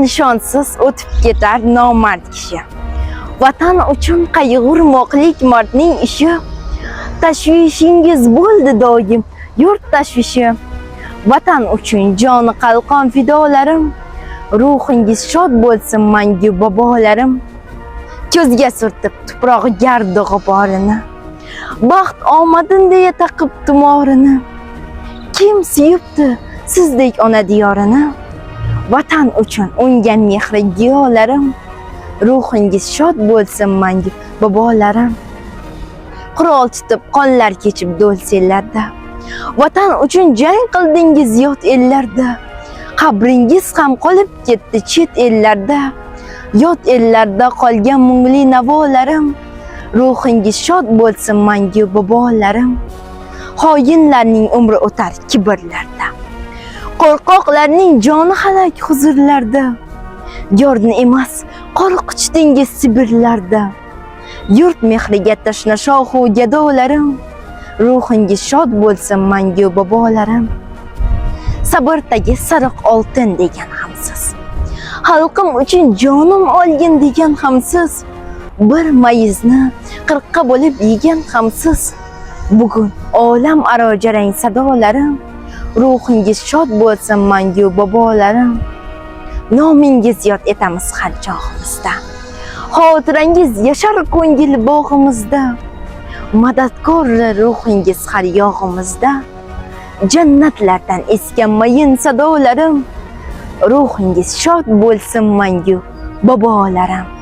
nishonsiz o'tib ketar nomard kishi. Vatan uchun qayg'urmoqlik mardning ishi. Tashvishingiz bo'ldi doim yurt tashvishi. Vatan uchun joni qalqon fidolarim. Ruhingiz shod bo'lsin mangu bobolarim. Ko'zga surtib tuproq gardi g'uborini. Baxt omadin deya taqib tumorini. Kim suyibdi sizdek ona diyorini? Vatan uchun ungan mehri giyolarim. Ruhingiz shod bo'lsin mangu bobolarim. Qurol tutib qonlar kechib do'lsellarda. Vatan uchun jang qildingiz yot ellarda. Qabringiz ham qolib ketdi chet ellarda. Yot ellarda qolgan mungli navolarim. Ruhingiz shod bo'lsin mangu bobolarim. Xoinlarning umri o'tar kibrlarda. Qo'rqoqlarning joni halak huzurlarda. Yorni emas, qo'rqichdingiz Sibirlarda. Yurt mehriga tashna shohu gadolarim. Ruhingiz shod bo'lsin mangu bobolarim. Sabrdagi sariq oltin degan hamsiz. Xalqim uchun jonim olgin degan hamsiz. Bir mayizni 40 bo'lib yegan hamsiz. Bugun olam aro jarang sadolarim. Ruhingiz shod bo'lsin mangu bobolarim. Nomingiz yod etamiz har chog'imizda. Xotirangiz yashar ko'ngil bog'imizda. Madadkor ruhingiz har yog'imizda. Jannatlardan esgan mayin sadolarim. Ruhingiz shod bo'lsin mangu bobolarim.